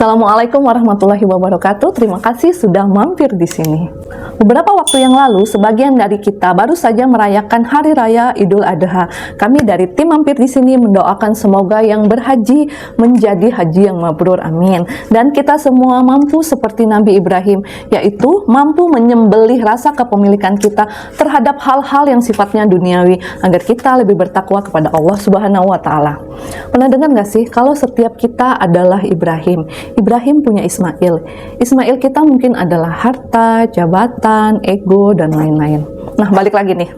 Assalamualaikum warahmatullahi wabarakatuh. Terima kasih sudah mampir di sini. Beberapa waktu yang lalu, sebagian dari kita baru saja merayakan Hari Raya Idul Adha. Kami dari tim mampir di sini mendoakan semoga yang berhaji menjadi haji yang mabrur, amin. Dan kita semua mampu seperti Nabi Ibrahim, yaitu mampu menyembelih rasa kepemilikan kita terhadap hal-hal yang sifatnya duniawi, agar kita lebih bertakwa kepada Allah Subhanahu wa Ta'ala. Pernah dengar nggak sih kalau setiap kita adalah Ibrahim? Ibrahim punya Ismail. Ismail kita mungkin adalah harta, jabatan, ego, dan lain-lain. Nah, balik lagi nih.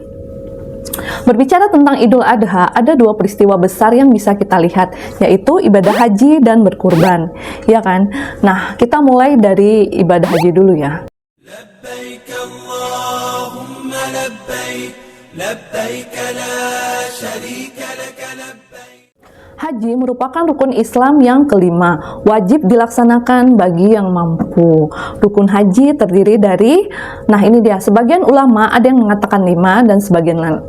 Berbicara tentang Idul Adha, ada dua peristiwa besar yang bisa kita lihat, yaitu ibadah haji dan berkurban. Ya kan? Nah, kita mulai dari ibadah haji dulu ya. Labbaik Allahumma labbaik, labbaik la syarika laka labbaik. Haji merupakan rukun Islam yang kelima, wajib dilaksanakan bagi yang mampu. Rukun haji terdiri dari, nah ini dia, sebagian ulama ada yang mengatakan 5 dan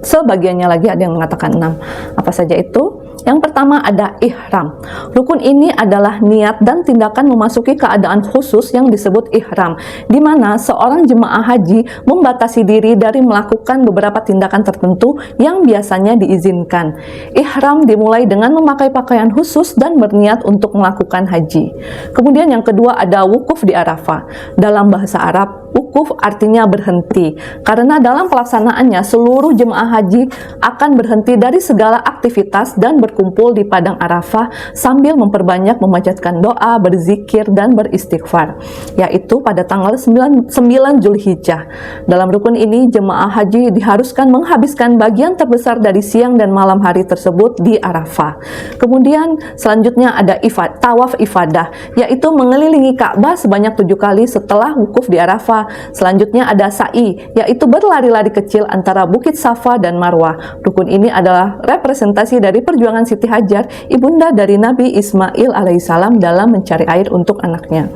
sebagiannya lagi ada yang mengatakan 6. Apa saja itu? Yang pertama ada ihram. Rukun ini adalah niat dan tindakan memasuki keadaan khusus yang disebut ihram, di mana seorang jemaah haji membatasi diri dari melakukan beberapa tindakan tertentu yang biasanya diizinkan. Ihram dimulai dengan memakai pakaian khusus dan berniat untuk melakukan haji. Kemudian yang kedua ada wukuf di Arafah. Dalam bahasa Arab, wukuf artinya berhenti, karena dalam pelaksanaannya seluruh jemaah haji akan berhenti dari segala aktivitas dan berkumpul di padang Arafah sambil memperbanyak memanjatkan doa, berzikir, dan beristighfar, yaitu pada tanggal 9 Zulhijjah. Dalam rukun ini, jemaah haji diharuskan menghabiskan bagian terbesar dari siang dan malam hari tersebut di Arafah. Kemudian selanjutnya ada tawaf ifadah, yaitu mengelilingi Ka'bah sebanyak 7 kali setelah wukuf di Arafah. Selanjutnya ada sa'i, yaitu berlari-lari kecil antara Bukit Safa dan Marwah. Rukun ini adalah representasi dari perjuangan Siti Hajar, ibunda dari Nabi Ismail alaihissalam dalam mencari air untuk anaknya.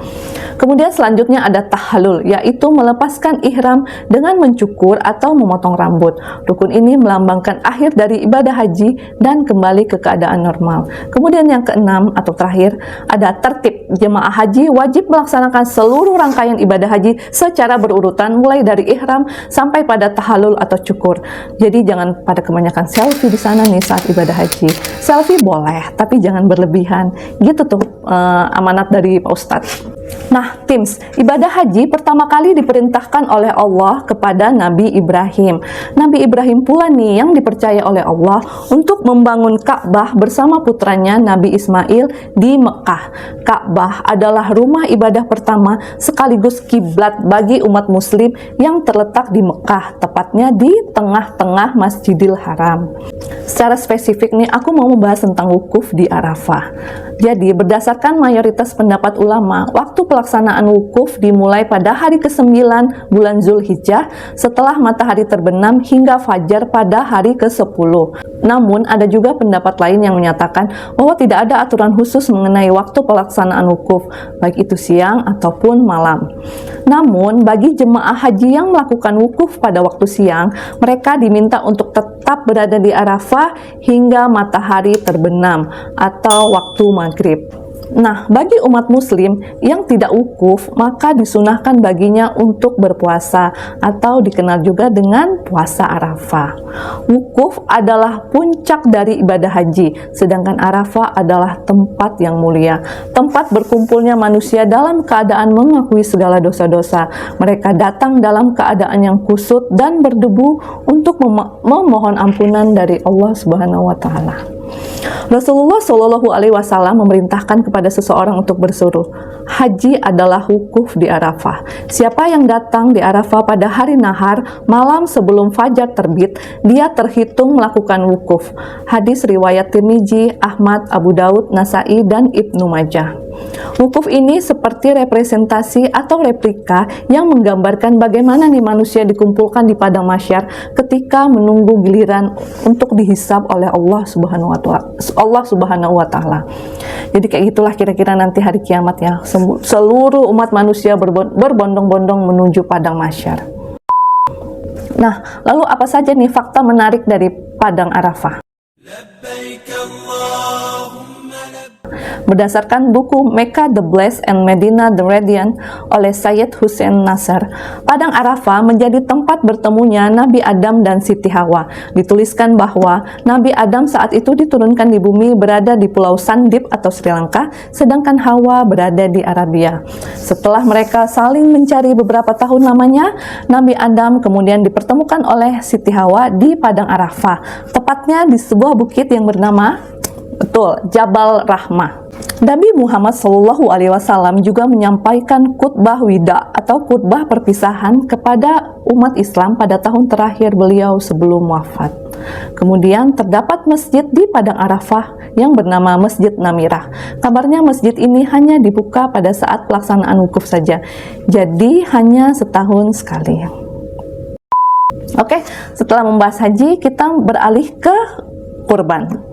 Kemudian selanjutnya ada tahallul, yaitu melepaskan ihram dengan mencukur atau memotong rambut. Rukun ini melambangkan akhir dari ibadah haji dan kembali ke keadaan normal. Kemudian yang keenam atau terakhir ada tertib. Jemaah haji wajib melaksanakan seluruh rangkaian ibadah haji secara berurutan, mulai dari ihram sampai pada tahallul atau cukur. Jadi jangan pada kebanyakan selfie di sana nih saat ibadah haji. Selfie boleh, tapi jangan berlebihan. Gitu tuh amanat dari Pak Ustadz. Nah, Tims, ibadah haji pertama kali diperintahkan oleh Allah kepada Nabi Ibrahim. Nabi Ibrahim pula nih yang dipercaya oleh Allah untuk membangun Ka'bah bersama putranya Nabi Ismail di Mekah. Ka'bah adalah rumah ibadah pertama sekaligus kiblat bagi umat muslim yang terletak di Mekah, tepatnya di tengah-tengah Masjidil Haram. Secara spesifik nih, aku mau membahas tentang wukuf di Arafah. Jadi, berdasarkan mayoritas pendapat ulama, waktu pelaksanaan wukuf dimulai pada hari ke-9 bulan Zulhijjah setelah matahari terbenam hingga fajar pada hari ke-10. Namun, ada juga pendapat lain yang menyatakan bahwa tidak ada aturan khusus mengenai waktu pelaksanaan wukuf, baik itu siang ataupun malam. Namun, bagi jemaah haji yang melakukan wukuf pada waktu siang, mereka diminta untuk tetap berada di Arafah hingga matahari terbenam atau waktu maghrib. Nah, bagi umat muslim yang tidak wukuf, maka disunahkan baginya untuk berpuasa atau dikenal juga dengan puasa Arafah. Wukuf adalah puncak dari ibadah haji, sedangkan Arafah adalah tempat yang mulia, tempat berkumpulnya manusia dalam keadaan mengakui segala dosa-dosa. Mereka datang dalam keadaan yang kusut dan berdebu untuk memohon ampunan dari Allah Subhanahu wa Ta'ala. Rasulullah Shallallahu Alaihi Wasallam memerintahkan kepada seseorang untuk bersuruh, haji adalah wukuf di Arafah. Siapa yang datang di Arafah pada hari nahar, malam sebelum fajar terbit, dia terhitung melakukan wukuf. Hadis riwayat Tirmizi, Ahmad, Abu Daud, Nasai, dan Ibnu Majah. Wukuf ini seperti representasi atau replika yang menggambarkan bagaimana nih manusia dikumpulkan di padang mahsyar ketika menunggu giliran untuk dihisab oleh Allah Subhanahu wa Ta'ala. Jadi kayak gitulah kira-kira nanti hari kiamat ya, seluruh umat manusia berbondong-bondong menuju padang mahsyar. Nah, lalu apa saja nih fakta menarik dari padang Arafah? Labbaik Allahumma labbaik. Berdasarkan buku Mecca the Blessed and Medina the Radiant oleh Sayyid Hussein Nasr, Padang Arafah menjadi tempat bertemunya Nabi Adam dan Siti Hawa. Dituliskan bahwa Nabi Adam saat itu diturunkan di bumi berada di Pulau Sandip atau Sri Lanka, sedangkan Hawa berada di Arabia. Setelah mereka saling mencari beberapa tahun lamanya, Nabi Adam kemudian dipertemukan oleh Siti Hawa di Padang Arafah, tepatnya di sebuah bukit yang bernama Jabal Rahmah. Nabi Muhammad SAW juga menyampaikan khutbah wida atau khutbah perpisahan kepada umat Islam pada tahun terakhir beliau sebelum wafat. Kemudian terdapat masjid di Padang Arafah yang bernama Masjid Namirah. Kabarnya masjid ini hanya dibuka pada saat pelaksanaan wukuf saja, jadi hanya setahun sekali. Oke, setelah membahas haji, kita beralih ke kurban.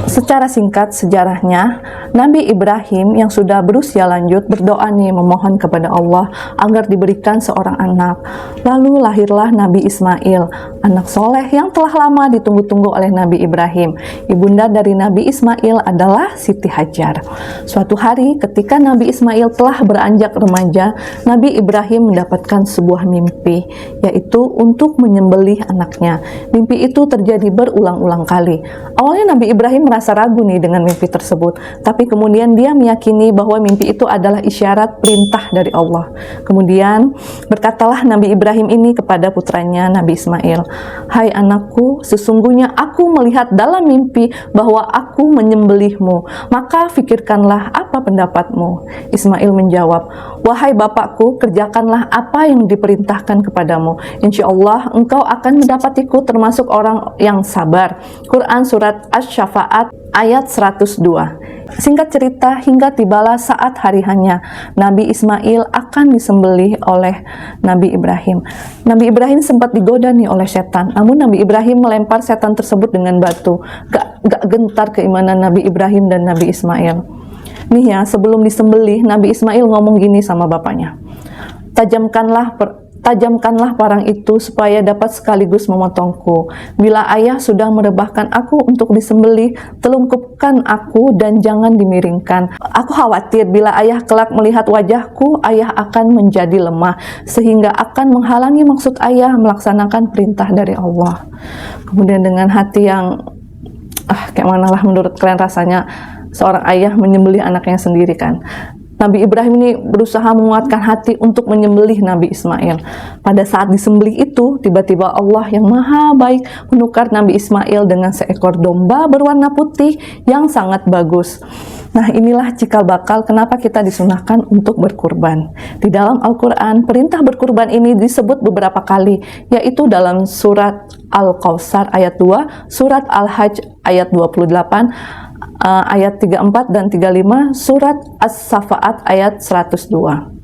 Secara singkat sejarahnya, Nabi Ibrahim yang sudah berusia lanjut berdoa nih memohon kepada Allah agar diberikan seorang anak. Lalu lahirlah Nabi Ismail, anak soleh yang telah lama ditunggu-tunggu oleh Nabi Ibrahim. Ibunda dari Nabi Ismail adalah Siti Hajar. Suatu hari ketika Nabi Ismail telah beranjak remaja, Nabi Ibrahim mendapatkan sebuah mimpi, yaitu untuk menyembelih anaknya. Mimpi itu terjadi berulang-ulang kali. Awalnya Nabi Ibrahim merasa ragu nih dengan mimpi tersebut, tapi kemudian dia meyakini bahwa mimpi itu adalah isyarat perintah dari Allah. Kemudian berkatalah Nabi Ibrahim ini kepada putranya Nabi Ismail, "Hai anakku, sesungguhnya aku melihat dalam mimpi bahwa aku menyembelihmu, maka fikirkanlah apa pendapatmu." Ismail menjawab, "Wahai bapakku, kerjakanlah apa yang diperintahkan kepadamu. Insya Allah engkau akan mendapatiku termasuk orang yang sabar." Quran Surat Asy-Syafa'at ayat 102. Singkat cerita, hingga tibalah saat hari hanya, Nabi Ismail akan disembelih oleh Nabi Ibrahim. Nabi Ibrahim sempat digoda nih oleh setan, namun Nabi Ibrahim melempar setan tersebut dengan batu. Gak gentar keimanan Nabi Ibrahim dan Nabi Ismail. Nih ya, sebelum disembelih, Nabi Ismail ngomong gini sama bapaknya, Tajamkanlah parang itu supaya dapat sekaligus memotongku. Bila ayah sudah merebahkan aku untuk disembelih, telungkupkan aku dan jangan dimiringkan. Aku khawatir bila ayah kelak melihat wajahku, ayah akan menjadi lemah, sehingga akan menghalangi maksud ayah melaksanakan perintah dari Allah. Kemudian dengan hati yang, kayak mana lah menurut kalian rasanya seorang ayah menyembelih anaknya sendiri kan? Nabi Ibrahim ini berusaha menguatkan hati untuk menyembelih Nabi Ismail. Pada saat disembelih itu, tiba-tiba Allah yang maha baik menukar Nabi Ismail dengan seekor domba berwarna putih yang sangat bagus. Nah, inilah cikal bakal kenapa kita disunahkan untuk berkurban. Di dalam Al-Quran, perintah berkurban ini disebut beberapa kali, yaitu dalam surat Al-Kautsar ayat 2, surat Al-Hajj ayat 28, ayat 34 dan 35, surat As-Safa'at ayat 102.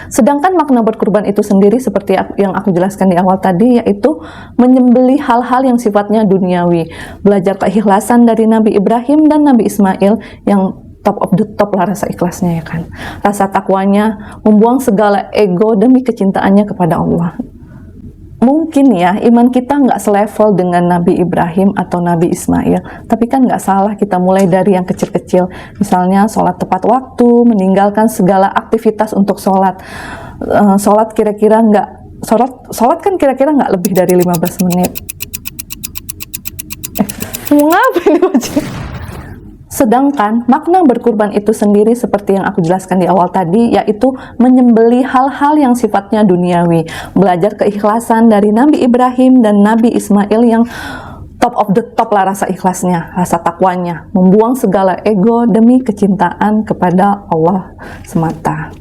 Sedangkan makna berkurban itu sendiri seperti yang aku jelaskan di awal tadi, yaitu menyembelih hal-hal yang sifatnya duniawi, belajar keikhlasan dari Nabi Ibrahim dan Nabi Ismail yang top of the top lah rasa ikhlasnya ya kan, rasa takwanya, membuang segala ego demi kecintaannya kepada Allah. Mungkin ya iman kita nggak selevel dengan Nabi Ibrahim atau Nabi Ismail, tapi kan nggak salah kita mulai dari yang kecil-kecil, misalnya sholat tepat waktu, meninggalkan segala aktivitas untuk sholat. Sholat kira-kira nggak, sholat kan kira-kira nggak lebih dari 15 menit. Mau ngapain wajib? Sedangkan makna berkurban itu sendiri seperti yang aku jelaskan di awal tadi, yaitu menyembelih hal-hal yang sifatnya duniawi, belajar keikhlasan dari Nabi Ibrahim dan Nabi Ismail yang top of the top lah rasa ikhlasnya, rasa takwanya, membuang segala ego demi kecintaan kepada Allah semata.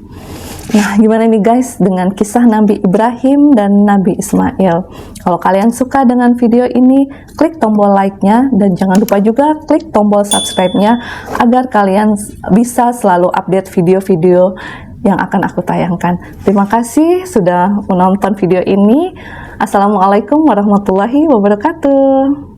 Nah, gimana nih guys dengan kisah Nabi Ibrahim dan Nabi Ismail? Kalau kalian suka dengan video ini, klik tombol like-nya dan jangan lupa juga klik tombol subscribe-nya agar kalian bisa selalu update video-video yang akan aku tayangkan. Terima kasih sudah menonton video ini. Assalamualaikum warahmatullahi wabarakatuh.